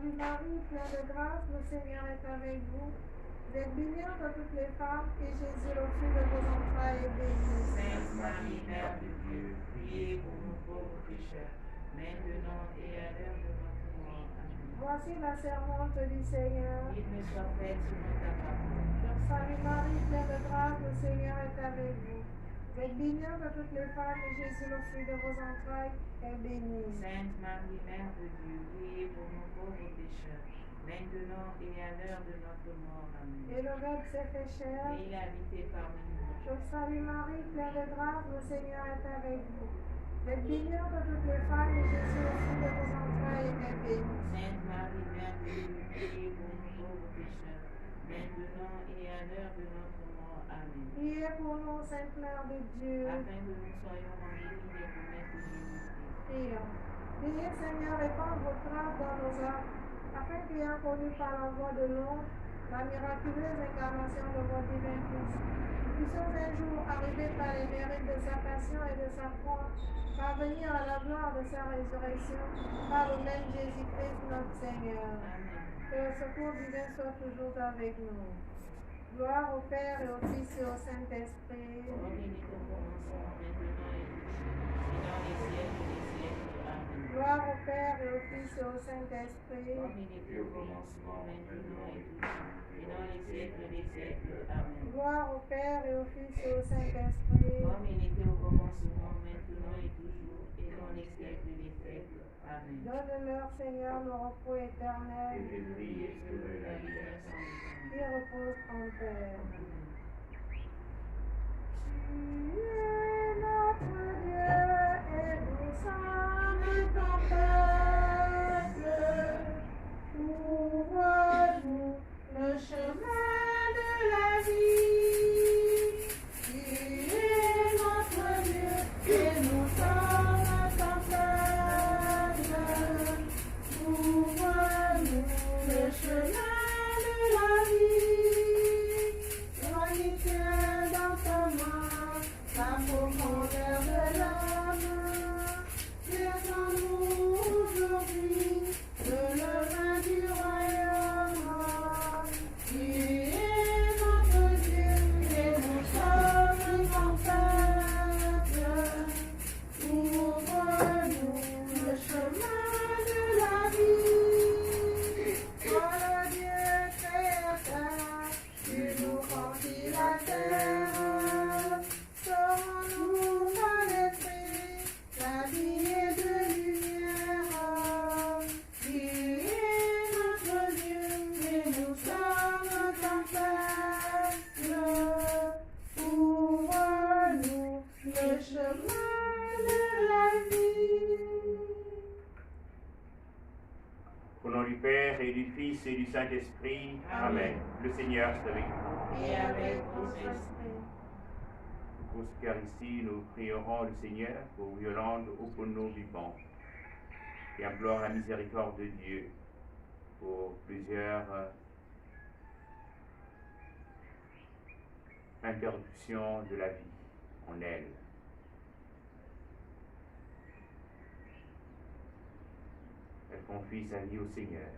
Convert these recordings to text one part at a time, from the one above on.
salue Marie, pleine de grâce, le Seigneur est avec vous. Vous êtes bénie entre toutes les femmes, et Jésus, le fruit de vos entrailles, est béni. Sainte Marie, Mère de Dieu, priez pour nous pauvres pécheurs, maintenant et à l'heure de notre mort. Amen. Voici la servante du Seigneur. Qu'il me soit fait selon ta parole. Je vous salue Marie, pleine de grâce, le Seigneur est avec vous. Vous êtes bénie entre toutes les femmes, et Jésus, le fruit de vos entrailles, est béni. Sainte Marie, Mère de Dieu, priez pour nous pauvres pécheurs, maintenant et à l'heure de notre mort. Amen. Et le Verbe s'est fait chair. Et il a habité parmi nous. Je vous salue Marie, pleine de grâce, le Seigneur est avec vous. Vous êtes bénie entre toutes les femmes, et Jésus, le fruit de vos entrailles, est béni. Sainte Marie, Mère de Dieu, priez pour nous pauvres pécheurs, maintenant et à l'heure de notre mort. Amen. Priez pour nous, Sainte Mère de Dieu. Afin que nous soyons remplis des promesses de Jésus-Christ. Prions. Priez, Seigneur, répandre votre grâce dans nos âmes, afin qu'ayant connu par la voix de l'onge la miraculeuse incarnation de votre divin Fils, nous puissions un jour arriver par les mérites de sa passion et de sa croix, parvenir à la gloire de sa résurrection, par le même Jésus-Christ notre Seigneur. Amen. Que le secours divin soit toujours avec nous. Gloire au Père et au Fils et au Saint-Esprit. Comme il est au commencement, maintenant et toujours, et dans les siècles des siècles. Amen. Gloire au Père et au Fils et au Saint-Esprit. Comme il était au commencement, maintenant et toujours, et dans les siècles des siècles. Amen. Gloire au Père et au Fils et au Saint-Esprit. Comme il était au commencement, maintenant et toujours, et dans les siècles des siècles. Amen. Donne-leur, Seigneur, le repos éternel, Et priez sur la lumière sans fin. qui repose en paix. Amen. Tu es notre Dieu et nous sommes ton peuple. Ouvre-nous le chemin de la vie. Tu es notre Dieu et nous sommes ton peuple. Ouvre-nous le chemin de la vie. Soyez tiens dans ta main la profondeur de l'âme. Laissons-nous aujourd'hui le levain du royaume. Tu es notre Dieu et nous sommes ton peuple. Ouvre-nous le chemin de la vie. Toi le Dieu créateur, tu nous confies la terre. Sors-nous par l'esprit, la vie est de lumière. Tu es notre Dieu et nous sommes ton peuple. Ouvre-nous le chemin de la vie. Au nom du Père et du Fils et du Saint-Esprit. Amen. Le Seigneur est avec vous. Et avec votre esprit. Pour ce qu'Eucharistie, nous prierons le Seigneur pour Yolande Opono vivant et implore la miséricorde de Dieu pour plusieurs interruptions de la vie en elle. Elle confie sa vie au Seigneur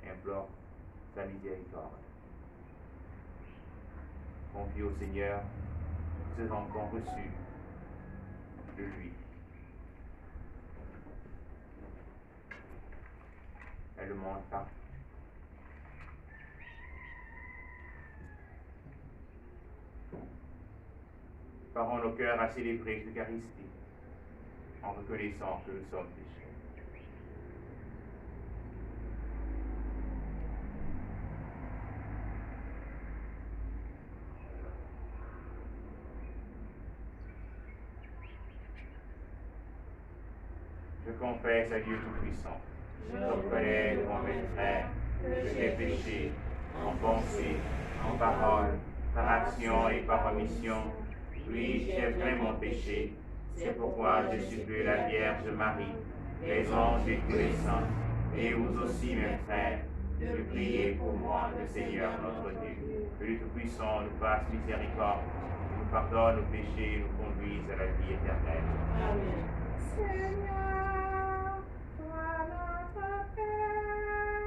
et implore sa miséricorde. Confie au Seigneur ses enfants reçus de lui. Elle ne ment pas. Parons nos cœurs à célébrer l'Eucharistie en reconnaissant que nous sommes pécheurs. Je confesse à Dieu Tout-Puissant. Je reconnais devant mes frères que j'ai péché en pensée, en parole, par action et par omission. Oui, j'ai vraiment péché. C'est pourquoi je supplie la Vierge Marie, les anges et tous les saints, et vous aussi, mes frères, de prier pour moi, le Seigneur notre Dieu. Que le Tout-Puissant nous fasse miséricorde, nous pardonne nos péchés et nous conduise à la vie éternelle. Amen. Seigneur, toi notre Père,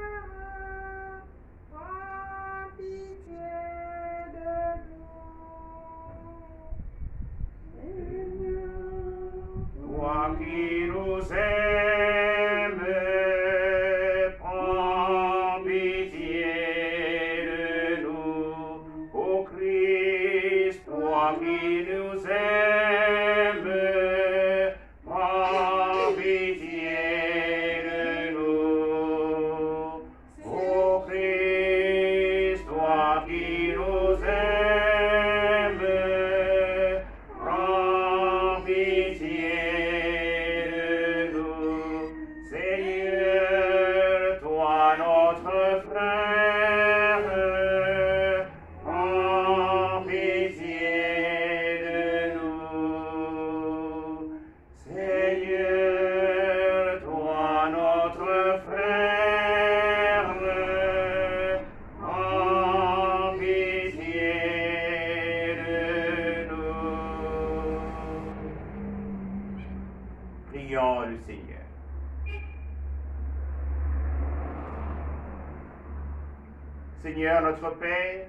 Seigneur notre Père,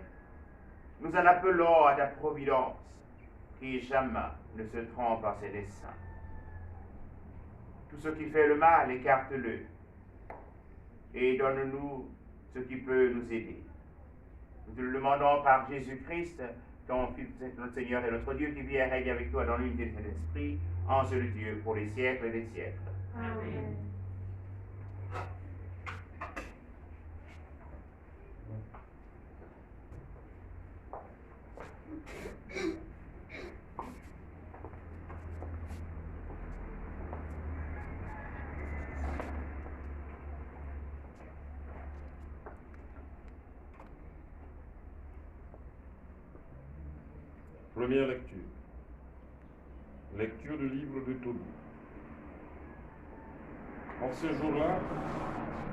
nous en appelons à ta providence, qui jamais ne se trompe à ses desseins. Tout ce qui fait le mal, écarte-le, et donne-nous ce qui peut nous aider. Nous te le demandons par Jésus-Christ, ton Fils, notre Seigneur et notre Dieu, qui vit et règne avec toi dans l'unité de l'Esprit, en seul Dieu, pour les siècles des siècles. Amen. Première lecture. Lecture du livre de Tobie. En ce jour-là,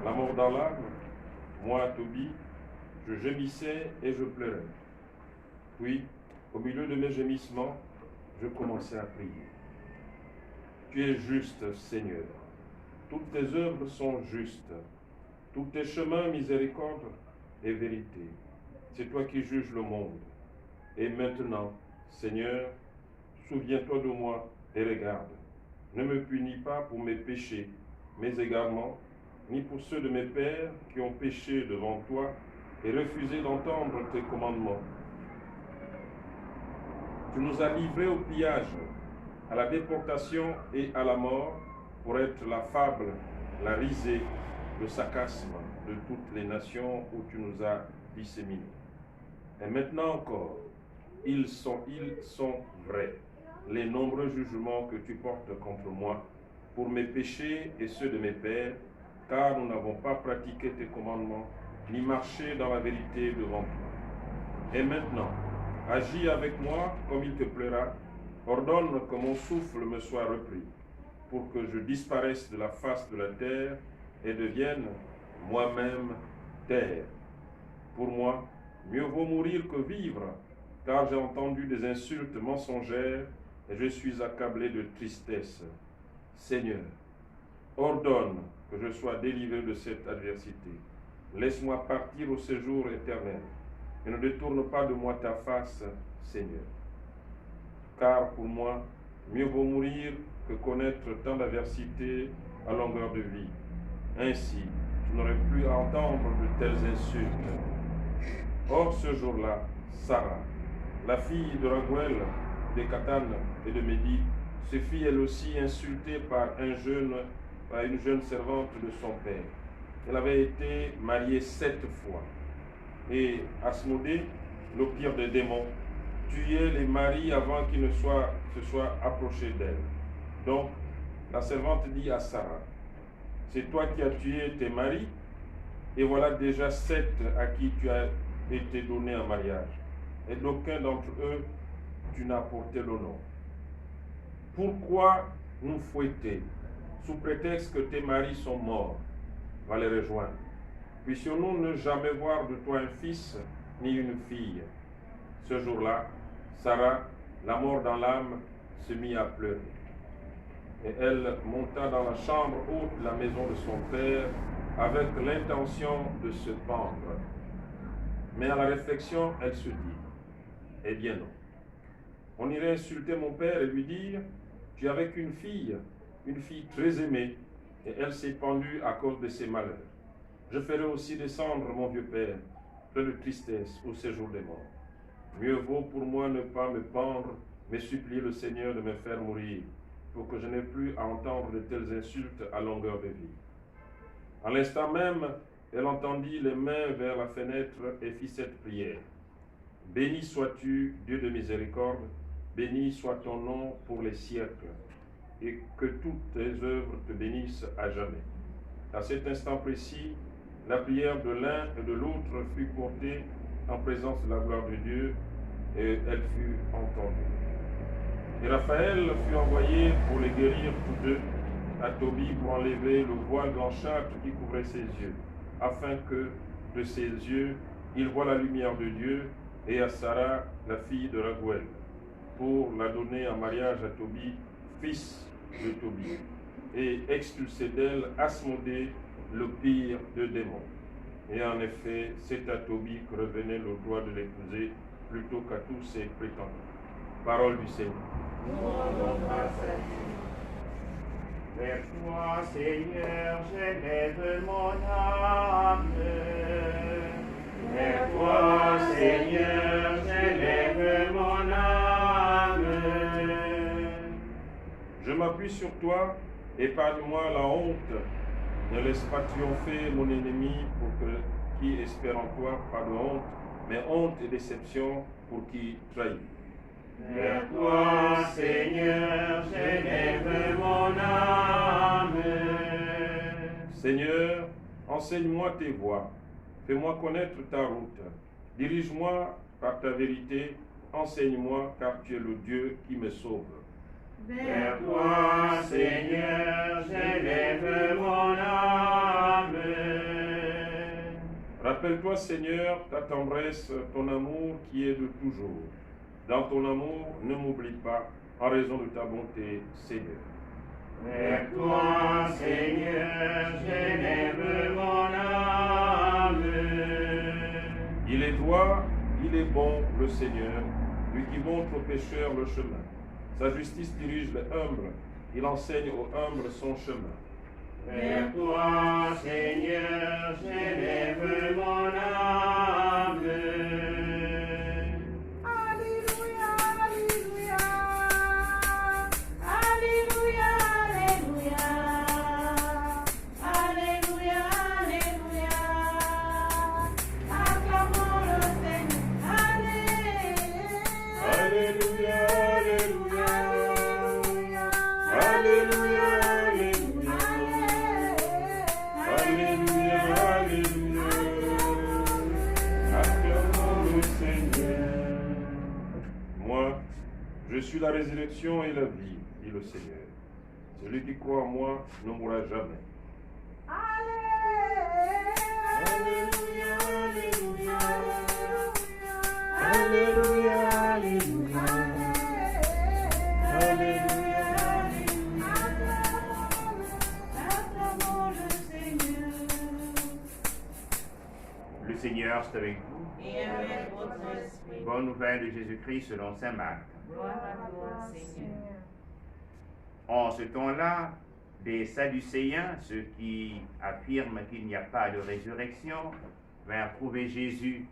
la mort dans l'âme, moi, Tobie, je gémissais et je pleurais. Puis, au milieu de mes gémissements, je commençais à prier. Tu es juste, Seigneur. Toutes tes œuvres sont justes. Tous tes chemins, miséricorde et vérité. C'est toi qui juges le monde. Et maintenant, Seigneur, souviens-toi de moi et regarde. Ne me punis pas pour mes péchés, mes égarements, ni pour ceux de mes pères qui ont péché devant toi et refusé d'entendre tes commandements. Tu nous as livrés au pillage, à la déportation et à la mort, pour être la fable, la risée, le sarcasme de toutes les nations où tu nous as disséminés. Et maintenant encore, ils sont vrais, les nombreux jugements que tu portes contre moi, pour mes péchés et ceux de mes pères, car nous n'avons pas pratiqué tes commandements, ni marché dans la vérité devant toi. Et maintenant, agis avec moi comme il te plaira, ordonne que mon souffle me soit repris, pour que je disparaisse de la face de la terre et devienne moi-même terre. Pour moi, mieux vaut mourir que vivre, car j'ai entendu des insultes mensongères et je suis accablé de tristesse. Seigneur, ordonne que je sois délivré de cette adversité. Laisse-moi partir au séjour éternel et ne détourne pas de moi ta face, Seigneur. Car pour moi, mieux vaut mourir que connaître tant d'adversité à longueur de vie. Ainsi, je n'aurais plus à entendre de telles insultes. Or, ce jour-là, Sarah, la fille de Raguel, de Catan et de Médie, se fit elle aussi insultée par une jeune servante de son père. Elle avait été mariée 7 fois. Et Asmodée, le pire des démons, tuait les maris avant qu'ils se soient approchés d'elle. Donc, la servante dit à Sarah, c'est toi qui as tué tes maris, et voilà déjà 7 à qui tu as été donné en mariage. Et d'aucun d'entre eux, tu n'as porté le nom. Pourquoi nous fouetter, sous prétexte que tes maris sont morts? Va les rejoindre. Puissions-nous ne jamais voir de toi un fils ni une fille. Ce jour-là, Sarah, la mort dans l'âme, se mit à pleurer. Et elle monta dans la chambre haute de la maison de son père avec l'intention de se pendre. Mais à la réflexion, elle se dit, eh bien non. On irait insulter mon père et lui dire, tu es avec une fille très aimée, et elle s'est pendue à cause de ses malheurs. Je ferai aussi descendre mon vieux père, plein de tristesse, au séjour des morts. Mieux vaut pour moi ne pas me pendre, mais supplier le Seigneur de me faire mourir, pour que je n'ai plus à entendre de telles insultes à longueur de vie. En l'instant même, elle entendit les mains vers la fenêtre et fit cette prière. Béni sois-tu, Dieu de miséricorde, béni soit ton nom pour les siècles, et que toutes tes œuvres te bénissent à jamais. À cet instant précis, la prière de l'un et de l'autre fut portée en présence de la gloire de Dieu, et elle fut entendue. Et Raphaël fut envoyé pour les guérir tous deux à Tobie pour enlever le voile blanchâtre qui couvrait ses yeux, afin que de ses yeux il voie la lumière de Dieu, et à Sarah, la fille de Raguel, pour la donner en mariage à Tobie, fils de Tobie, et expulser d'elle Asmodée, le pire de démons. Et en effet, c'est à Tobie que revenait le droit de l'épouser plutôt qu'à tous ses prétendants. Parole du Seigneur. Nous rendons grâce à Dieu. Vers toi, Seigneur, j'élève mon âme. Vers toi, Seigneur, j'élève mon âme. Je m'appuie sur toi, épargne-moi la honte. Ne laisse pas triompher mon ennemi pour que qui espère en toi pas de honte, mais honte et déception pour qui trahit. Vers toi, Seigneur, j'élève mon âme. Seigneur, enseigne-moi tes voies, fais-moi connaître ta route. Dirige-moi par ta vérité, enseigne-moi car tu es le Dieu qui me sauve. Vers toi, Seigneur, j'élève mon âme. Rappelle-toi, Seigneur, ta tendresse, ton amour qui est de toujours. Dans ton amour, ne m'oublie pas, en raison de ta bonté, Seigneur. Vers toi, Seigneur, j'élève mon âme. Il est droit, il est bon, le Seigneur, lui qui montre aux pécheurs le chemin. Sa justice dirige les humbles, il enseigne aux humbles son chemin. Vers toi, Seigneur, j'élève mon âme. Alléluia, Alléluia. Alléluia, Alléluia. Alléluia, Alléluia. Acclamons le Seigneur. Alléluia, Alléluia. Alléluia. Alléluia, Alléluia. Alléluia, Alléluia. Acclamons le Seigneur. Moi, je suis la résurrection et la vie, dit le Seigneur. Celui qui croit en moi ne mourra jamais. Alléluia, Alléluia. Alléluia, Alléluia. Alléluia. Acclamons le Seigneur. Le Seigneur est avec vous. Et avec votre esprit. Bonne nouvelle de Jésus-Christ selon saint Marc. Gloire à toi, Seigneur. En ce temps-là, des Sadducéens, ceux qui affirment qu'il n'y a pas de résurrection, vinrent trouver Jésus.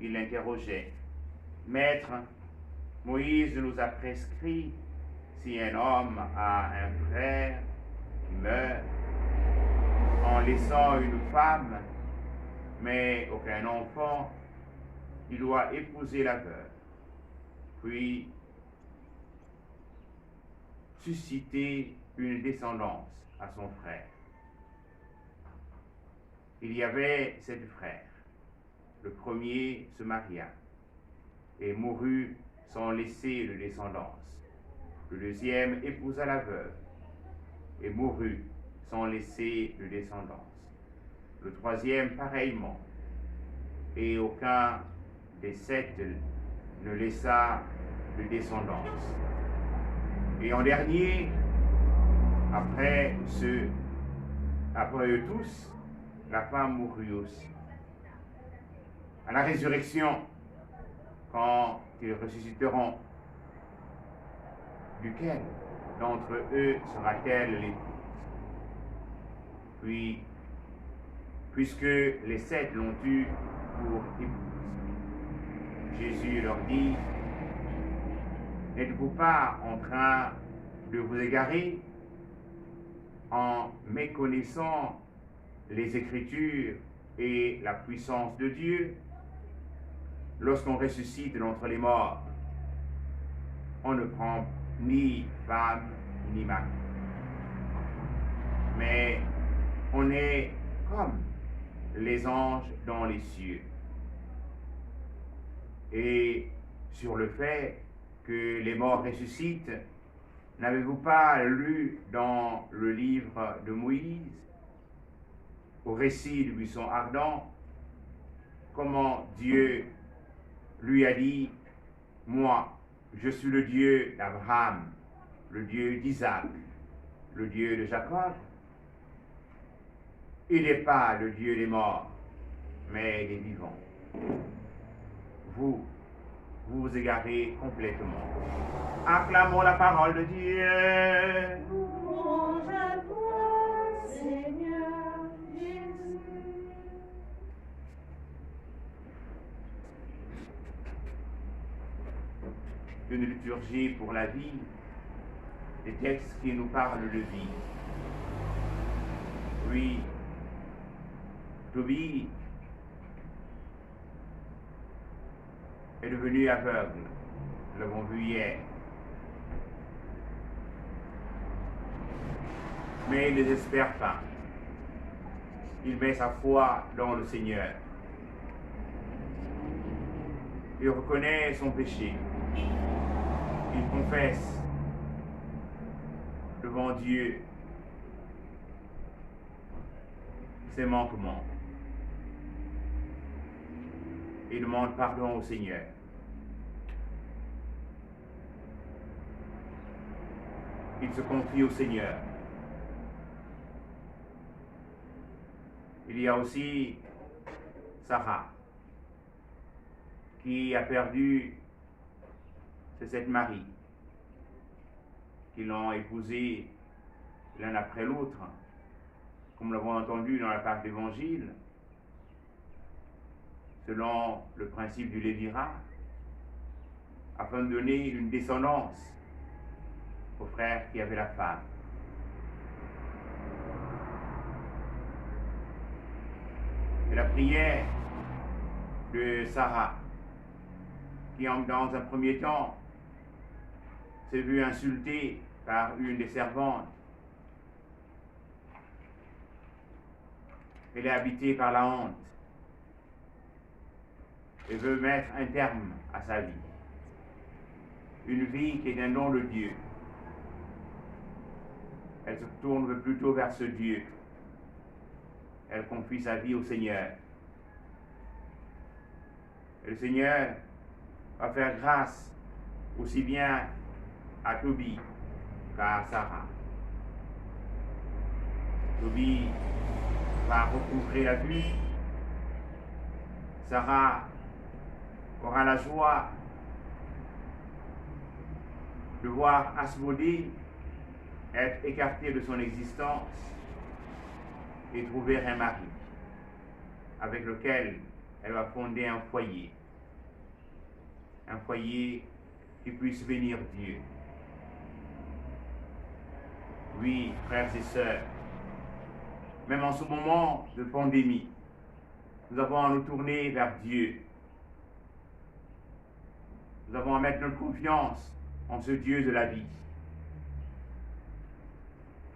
Ils l'interrogeaient. Maître, Moïse nous a prescrit, si un homme a un frère qui meurt, en laissant une femme, mais aucun enfant, il doit épouser la veuve, puis susciter une descendance à son frère. Il y avait 7 frères. Le premier se maria et mourut sans laisser de descendance. Le deuxième épousa la veuve et mourut sans laisser de descendance. Le troisième pareillement, et aucun des 7 ne laissa de descendance. Et en dernier, après eux tous, la femme mourut aussi. À la résurrection, quand ils ressusciteront, duquel d'entre eux sera-t-elle l'épouse? Puis, puisque les 7 l'ont eue pour épouse, Jésus leur dit, n'êtes-vous pas en train de vous égarer en méconnaissant les Écritures et la puissance de Dieu? Lorsqu'on ressuscite d'entre les morts, on ne prend ni femme ni mari, mais on est comme les anges dans les cieux. Et sur le fait que les morts ressuscitent, n'avez-vous pas lu dans le livre de Moïse, au récit du buisson ardent, comment Dieu lui a dit, moi, je suis le Dieu d'Abraham, le Dieu d'Isaac, le Dieu de Jacob. Il n'est pas le Dieu des morts, mais des vivants. Vous vous égarez complètement. Acclamons la parole de Dieu. Louange à toi, Seigneur Jésus. Une liturgie pour la vie, des textes qui nous parlent de vie. Oui, Tobie est devenu aveugle, nous l'avons vu hier. Mais il ne désespère pas. Il met sa foi dans le Seigneur. Il reconnaît son péché. Il confesse devant Dieu ses manquements. Il demande pardon au Seigneur. Il se confie au Seigneur. Il y a aussi Sarah, qui a perdu ses 7 maris, qui l'ont épousé l'un après l'autre, comme nous l'avons entendu dans la page d'Évangile, selon le principe du lévirat, afin de donner une descendance aux frères qui avaient la femme. Et la prière de Sarah, qui dans un premier temps s'est vue insultée par une des servantes, elle est habitée par la honte et veut mettre un terme à sa vie. Une vie qui est un don de Dieu. Elle se tourne plutôt vers ce Dieu. Elle confie sa vie au Seigneur. Et le Seigneur va faire grâce aussi bien à Tobie qu'à Sarah. Tobie va recouvrer la vue. Sarah aura la joie de voir Asmodée être écartée de son existence et trouver un mari avec lequel elle va fonder un foyer qui puisse bénir Dieu. Oui, frères et sœurs, même en ce moment de pandémie, nous avons à nous tourner vers Dieu. Nous avons à mettre notre confiance en ce Dieu de la vie,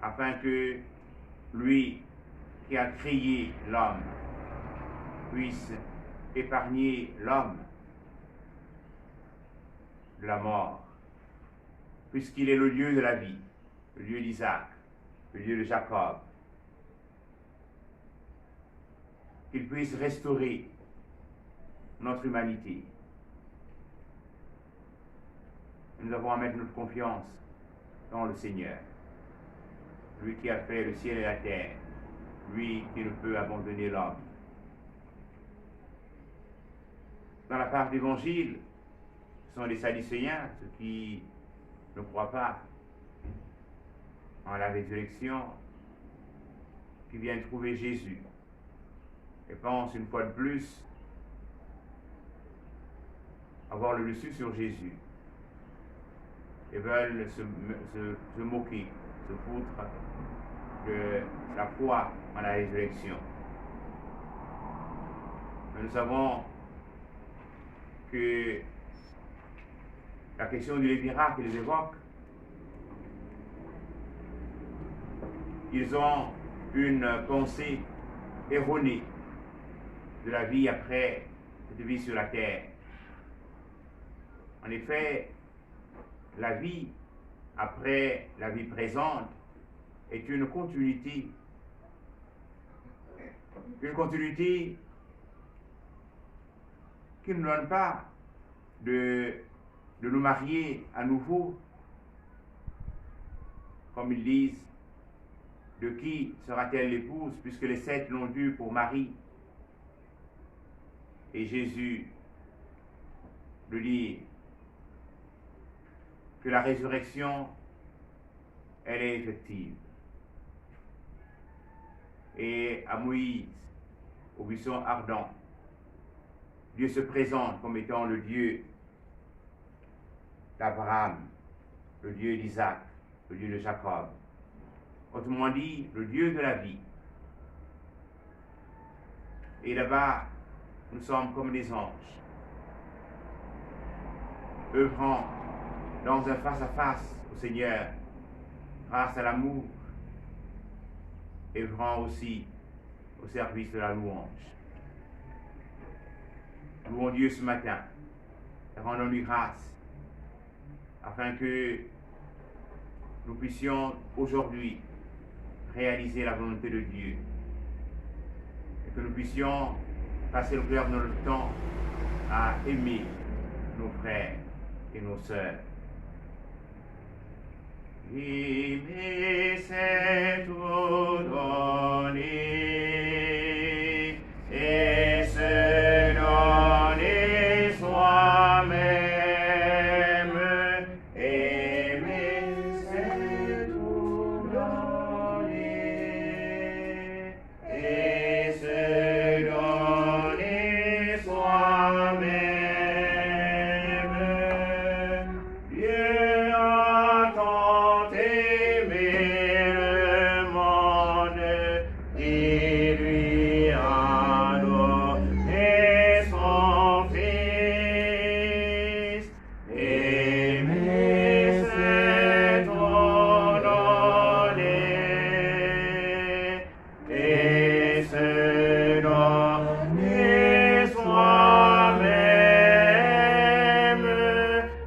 afin que lui qui a créé l'homme puisse épargner l'homme de la mort, puisqu'il est le lieu de la vie, le lieu d'Isaac, le lieu de Jacob. Qu'il puisse restaurer notre humanité. Nous avons à mettre notre confiance dans le Seigneur, lui qui a fait le ciel et la terre, lui qui ne peut abandonner l'homme. Dans la part d'Évangile, ce sont les Sadducéens, ceux qui ne croient pas en la résurrection, qui viennent trouver Jésus et pensent une fois de plus avoir le dessus sur Jésus et veulent se moquer, se foutre de la foi en la résurrection. Mais nous savons que la question du lévirat qu'ils évoquent, ils ont une pensée erronée de la vie après cette vie sur la terre. En effet, la vie après la vie présente est une continuité qui ne donne pas de nous marier à nouveau, comme ils disent, de qui sera-t-elle l'épouse, puisque les 7 l'ont due pour mari. Et Jésus lui dit que la résurrection, elle est effective. Et à Moïse, au buisson ardent, Dieu se présente comme étant le Dieu d'Abraham, le Dieu d'Isaac, le Dieu de Jacob. Autrement dit, le Dieu de la vie. Et là-bas, nous sommes comme des anges, œuvrant dans un face-à-face au Seigneur, grâce à l'amour, œuvrant aussi au service de la louange. Louons Dieu ce matin et rendons-lui grâce, afin que nous puissions aujourd'hui réaliser la volonté de Dieu et que nous puissions passer le cœur de notre temps à aimer nos frères et nos sœurs. Aimer, c'est tout donner et se donner soi-même. Aimer, c'est tout donner et se donner soi-même. Dieu a tant aimé le monde, il lui a donné son Fils. Aimer, c'est tout donner et se donner soi-même.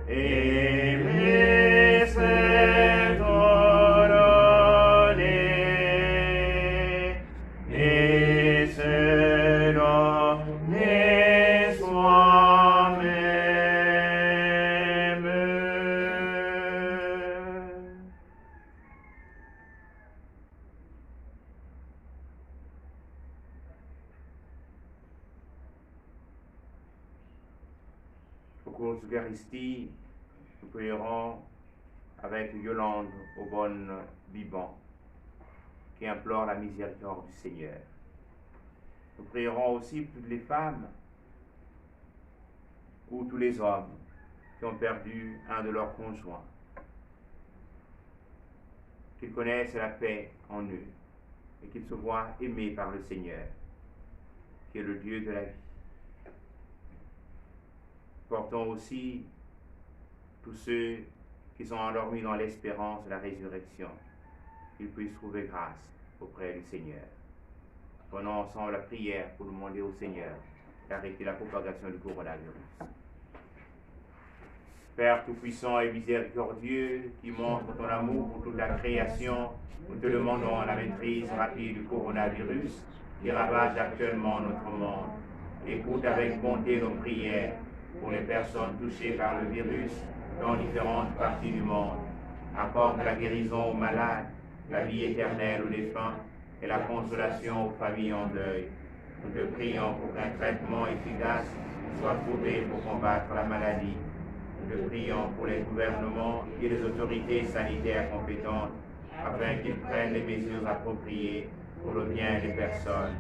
Aimer, c'est tout donner et se donner soi-même. Au cours de l'Eucharistie, nous prierons avec Yolande Aubonne-Biban, qui implore la miséricorde du Seigneur. Nous prierons aussi pour toutes les femmes ou tous les hommes qui ont perdu un de leurs conjoints, qu'ils connaissent la paix en eux et qu'ils se voient aimés par le Seigneur, qui est le Dieu de la vie. Portons aussi tous ceux qui sont endormis dans l'espérance de la résurrection, qu'ils puissent trouver grâce auprès du Seigneur. Prenons ensemble la prière pour demander au Seigneur d'arrêter la propagation du coronavirus. Père Tout-Puissant et Miséricordieux, qui montre ton amour pour toute la création, nous te demandons la maîtrise rapide du coronavirus qui ravage actuellement notre monde. Écoute avec bonté nos prières pour les personnes touchées par le virus dans différentes parties du monde. Accorde la guérison aux malades, la vie éternelle aux défunts et la consolation aux familles en deuil. Nous te prions pour qu'un traitement efficace soit trouvé pour combattre la maladie. Nous te prions pour les gouvernements et les autorités sanitaires compétentes afin qu'ils prennent les mesures appropriées pour le bien des personnes.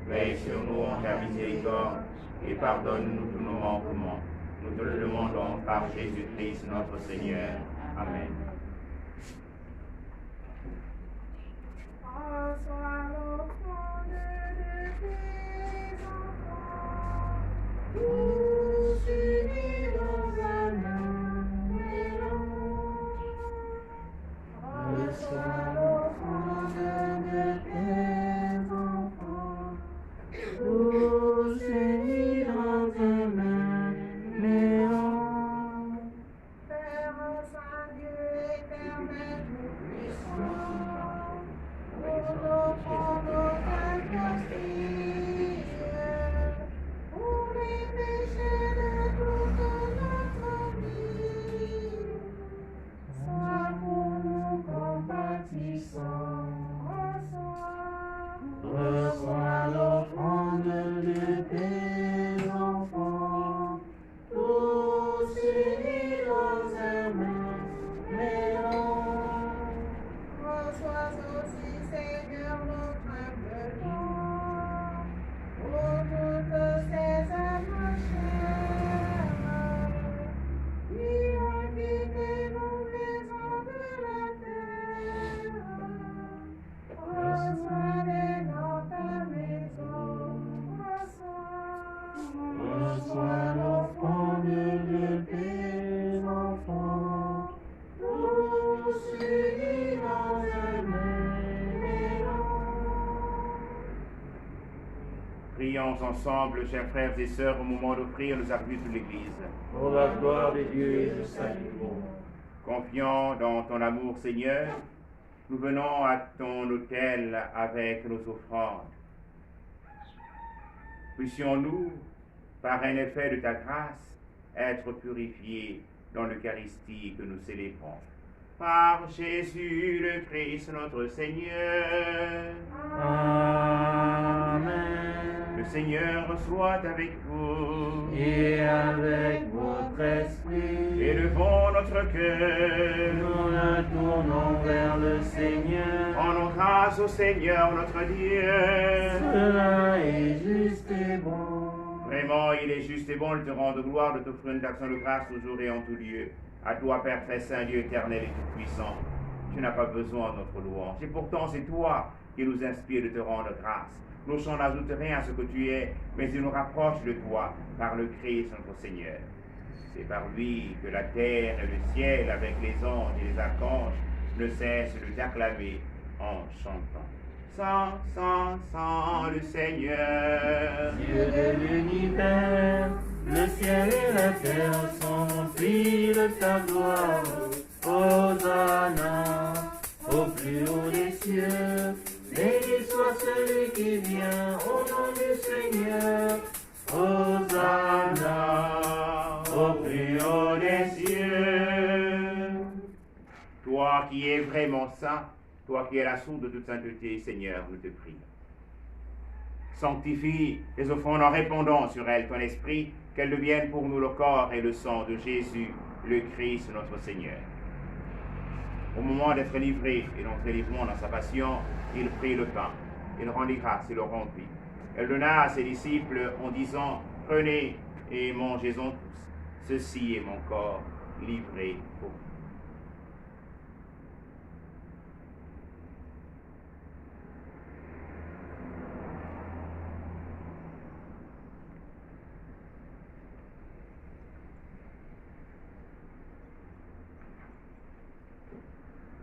Veille sur nous en ta miséricorde et pardonne-nous tous nos manquements. Nous te le demandons par Jésus-Christ notre Seigneur. Amen. Reçois l'offrande de tes enfants, tous unis dans un même élan. Reçois l'offrande de tes enfants, tous unis dans un même élan. Père Saint Dieu éternel, tout-puissant, nous offrons ta justice pour les péchés de toute notre vie. Sois pour nous compatissant, reçois l'offrande de tes prions ensemble, chers frères et sœurs, au moment d'offrir le service de l'Église. Pour la gloire de Dieu et le salut du monde. Confiant dans ton amour, Seigneur, nous venons à ton autel avec nos offrandes. Puissions-nous, par un effet de ta grâce, être purifiés dans l'Eucharistie que nous célébrons. Par Jésus le Christ notre Seigneur. Amen. Le Seigneur soit avec vous. Et avec votre esprit, Élevons notre cœur. nous la tournons vers le Seigneur. Rendons grâce au Seigneur notre Dieu. Cela est juste et bon. Vraiment, il est juste et bon de te rendre gloire, de t'offrir une action de grâce toujours et en tout lieu. À toi, Père très saint, Dieu éternel et tout-puissant. Tu n'as pas besoin de notre louange. Et pourtant, c'est toi qui nous inspire de te rendre grâce. Nos chants n'ajoutent rien à ce que tu es, mais ils nous rapprochent de toi par le Christ notre Seigneur. C'est par lui que la terre et le ciel, avec les anges et les archanges, ne cessent de t'acclamer en chantant. Saint, Saint, Saint, le Seigneur. Dieu de l'univers, le ciel et la terre sont remplis de ta gloire. Hosanna, au plus haut des cieux. Béni soit celui qui vient au nom du Seigneur. Hosanna, au plus haut des cieux. Toi qui es vraiment saint, toi qui es la source de toute sainteté, Seigneur, nous te prions. Sanctifie les offrandes en répandant sur elles ton esprit, qu'elles deviennent pour nous le corps et le sang de Jésus, le Christ, notre Seigneur. Au moment d'être livré et d'entrer librement dans sa passion, il prit le pain, il rendit grâce et le rompit. Elle donna à ses disciples en disant, prenez et mangez-en tous. Ceci est mon corps livré pour vous.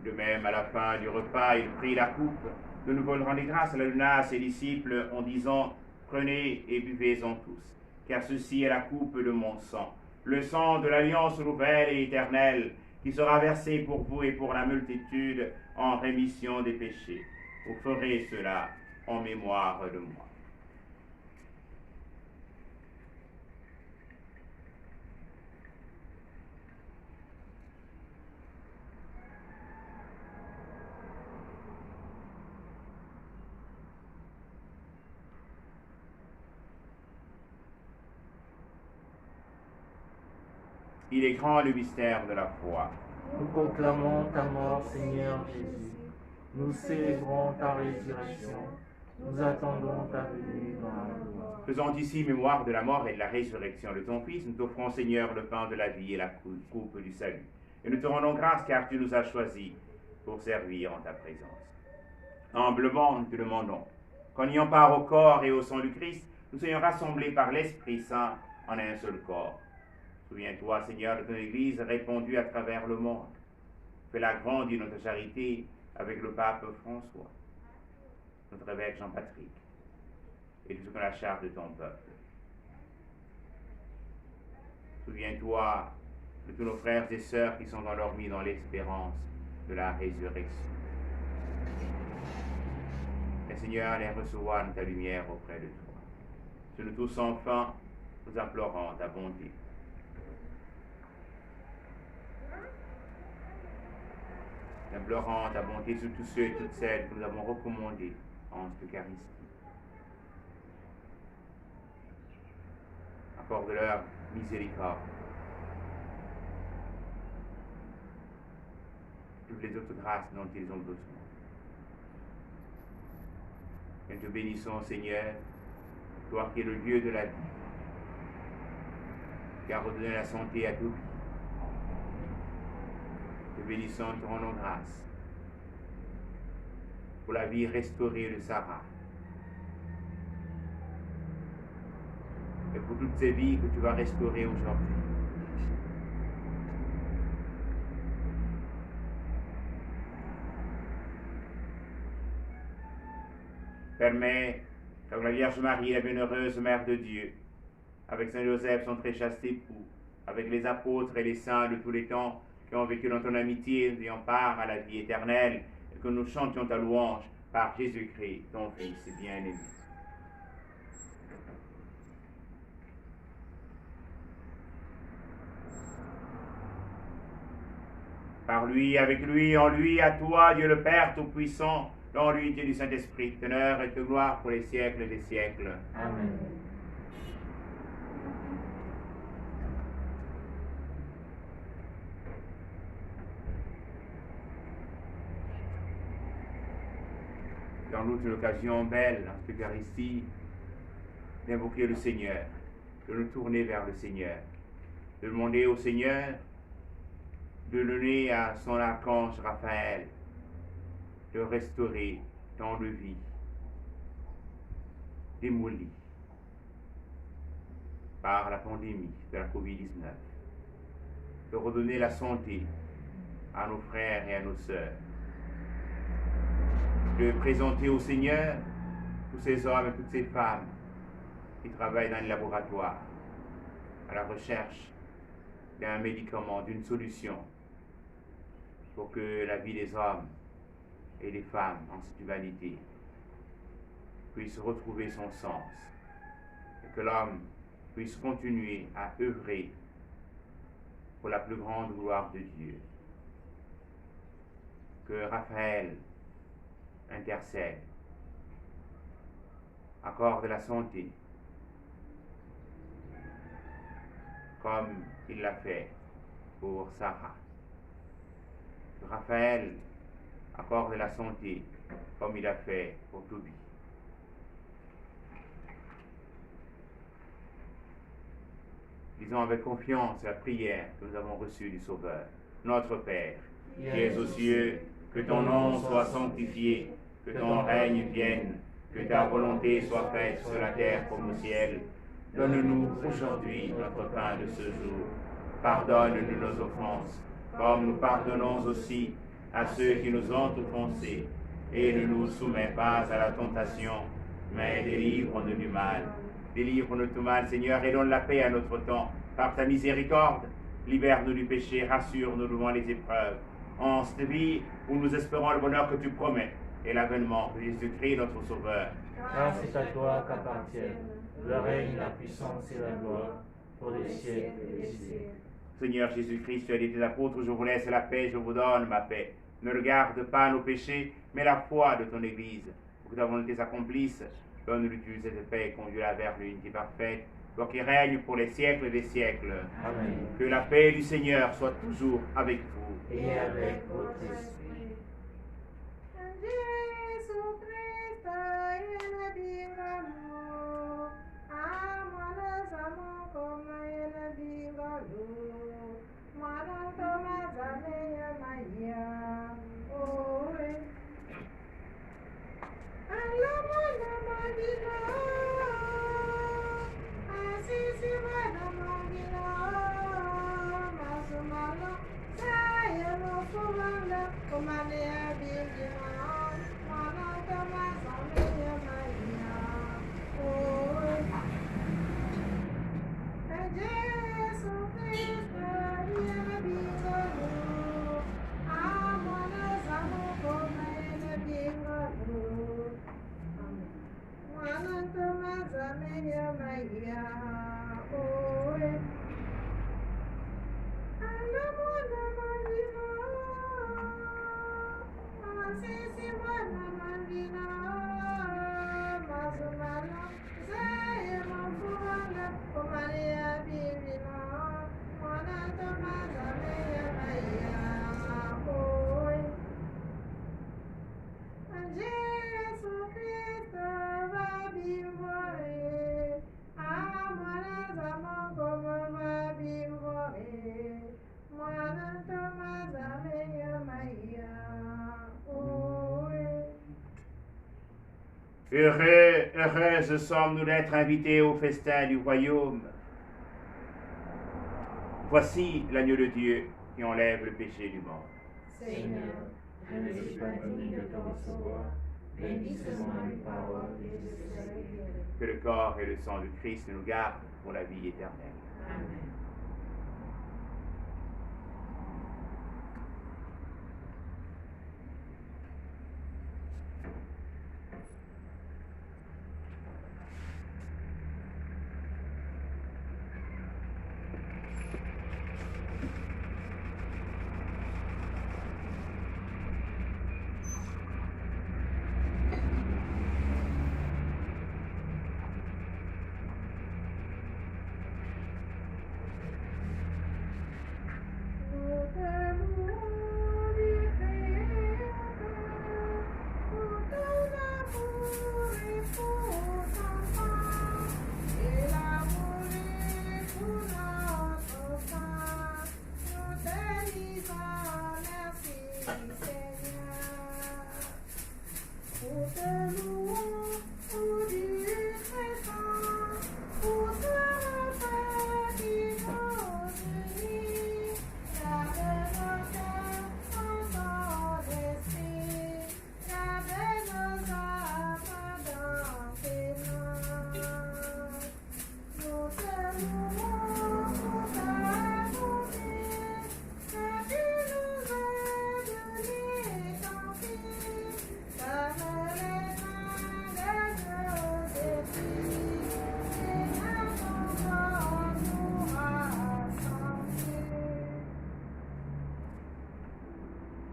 De même, à la fin du repas, il prit la coupe. De nouveau, il rendit grâce, la donna à ses disciples en disant, prenez et buvez-en tous, car ceci est la coupe de mon sang, le sang de l'alliance nouvelle et éternelle, qui sera versé pour vous et pour la multitude en rémission des péchés. Vous ferez cela en mémoire de moi. Il est grand le mystère de la foi. nous proclamons ta mort, Seigneur Jésus. Nous célébrons ta résurrection. Nous attendons ta venue dans la gloire. Faisant ici mémoire de la mort et de la résurrection de ton Fils, nous t'offrons, Seigneur, le pain de la vie et la coupe du salut. Et nous te rendons grâce car tu nous as choisis pour servir en ta présence. Humblement, nous te demandons qu'en ayant part au corps et au sang du Christ, nous soyons rassemblés par l'Esprit Saint en un seul corps. Souviens-toi, Seigneur, de ton Église répandue à travers le monde. Fais-la grandir notre charité avec le pape François, notre évêque Jean-Patrick, et tout ce qu'on a charge de ton peuple. Souviens-toi de tous nos frères et sœurs qui sont endormis dans l'espérance de la résurrection. Et Seigneur, les recevoir dans ta lumière auprès de toi. Sur nous tous enfin, nous implorons ta bonté. Implorant ta bonté sur tous ceux et toutes celles que nous avons recommandés en cette Eucharistie. Accorde-leur miséricorde. Toutes les autres grâces dont ils ont besoin. Et nous te bénissons, Seigneur, toi qui es le Dieu de la vie, qui a redonné la santé à tout. Te bénissons, te rendons grâce pour la vie restaurée de Sarah et pour toutes ces vies que tu vas restaurer aujourd'hui. Permets Comme la Vierge Marie, la bienheureuse Mère de Dieu, avec Saint Joseph, son très chaste époux, avec les apôtres et les saints de tous les temps qui ont vécu dans ton amitié, nous ayons part à la vie éternelle, et que nous chantions ta louange par Jésus-Christ, ton Fils bien-aimé. Par lui, avec lui, en lui, à toi, Dieu le Père Tout-Puissant, dans l'unité du Saint-Esprit, honneur et de gloire pour les siècles des siècles. Amen. Dans une occasion belle, en cette Eucharistie, d'invoquer le Seigneur, de nous tourner vers le Seigneur, de demander au Seigneur de donner à son archange Raphaël de restaurer tant de vie démolie par la pandémie de la Covid-19, de redonner la santé à nos frères et à nos sœurs, de présenter au Seigneur tous ces hommes et toutes ces femmes qui travaillent dans les laboratoires à la recherche d'un médicament, d'une solution pour que la vie des hommes et des femmes en cette humanité puisse retrouver son sens et que l'homme puisse continuer à œuvrer pour la plus grande gloire de Dieu. Que Raphaël intercède, accorde la santé, comme il l'a fait pour Sarah. Que Raphaël accorde la santé, comme il a fait pour Tobie. Disons avec confiance la prière que nous avons reçue du Sauveur. Notre Père, qui es aux cieux, que ton nom soit sanctifié, que ton règne vienne, que ta volonté soit faite sur la terre comme au ciel. Donne-nous aujourd'hui notre pain de ce jour. Pardonne-nous nos offenses, comme nous pardonnons aussi à ceux qui nous ont offensés. Et ne nous soumets pas à la tentation, mais délivre-nous du mal. Délivre-nous de tout mal, Seigneur, et donne la paix à notre temps. Par ta miséricorde, libère-nous du péché, rassure-nous devant les épreuves. En cette vie où nous espérons le bonheur que tu promets et l'avènement de Jésus-Christ, notre Sauveur. Car c'est à toi qu'appartiennent le règne, la puissance et la gloire pour les siècles et les siècles. Seigneur Jésus-Christ, tu as dit tes apôtres, je vous laisse la paix, je vous donne ma paix. Ne regarde pas nos péchés, mais la foi de ton Église. Pour que ta volonté s'accomplisse, donne-lui cette paix et conduis-la vers l'unité parfaite, toi qui règnes pour les siècles des siècles. Amen. Que la paix du Seigneur soit toujours avec vous. Et avec votre esprit. Heureuses sommes-nous d'être invités au festin du royaume. Voici l'agneau de Dieu qui enlève le péché du monde. Seigneur, je ne suis pas digne de te recevoir, bénissez-moi les paroles de Jésus. Que le corps et le sang de Christ nous gardent pour la vie éternelle. Amen.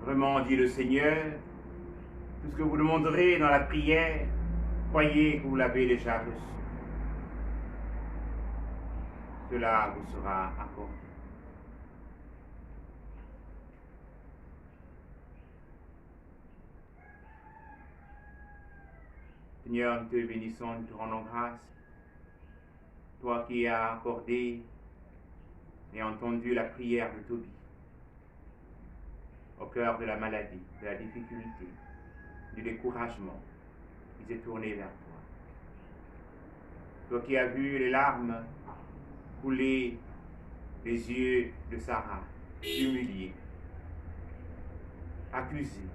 Vraiment, dit le Seigneur, tout ce que vous demanderez dans la prière, croyez que vous l'avez déjà reçu. Cela vous sera accordé. Seigneur, nous te bénissons, nous te rendons grâce. Toi qui as accordé et entendu la prière de Tobie, au cœur de la maladie, de la difficulté, du découragement, il s'est tourné vers toi. Toi qui as vu les larmes couler les yeux de Sarah, humiliée, accusée,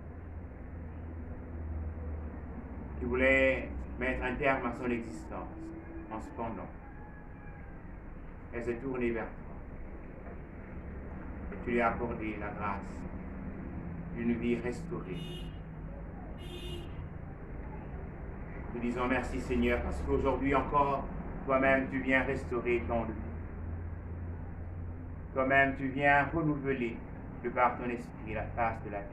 qui voulait mettre un terme à son existence. En cependant, elle s'est tournée vers toi. Et tu lui as accordé la grâce d'une vie restaurée. Nous disons merci Seigneur, parce qu'aujourd'hui encore, toi-même tu viens restaurer ton vie. Toi-même tu viens renouveler de par ton esprit la face de la terre.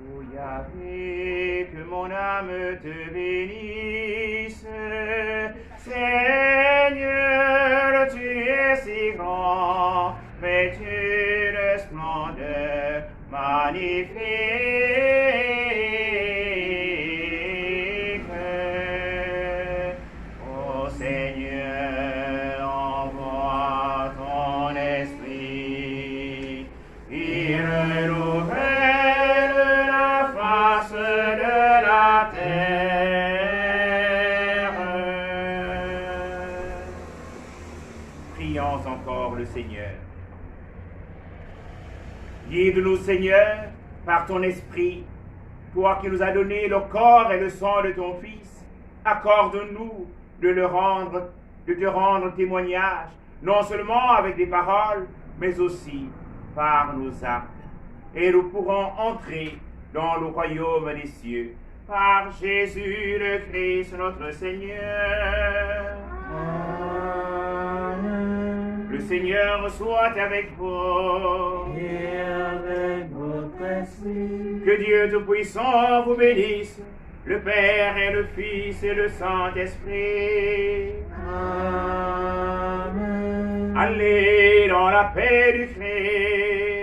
Oh Yahvé, que mon âme te bénisse. Seigneur, tu es si grand, vêtu de splendeur magnifique. Ô Seigneur, envoie ton esprit, il renouvelle la face de la terre. Prions encore le Seigneur. Guide-nous, Seigneur, par ton esprit, toi qui nous as donné le corps et le sang de ton Fils. Accorde-nous de te rendre témoignage, non seulement avec des paroles, mais aussi par nos actes. Et nous pourrons entrer dans le royaume des cieux, par Jésus le Christ, notre Seigneur. Amen. Le Seigneur soit avec vous. Et avec votre esprit. Que Dieu Tout-Puissant vous bénisse, le Père et le Fils et le Saint-Esprit. Amen. Allez dans la paix du Christ.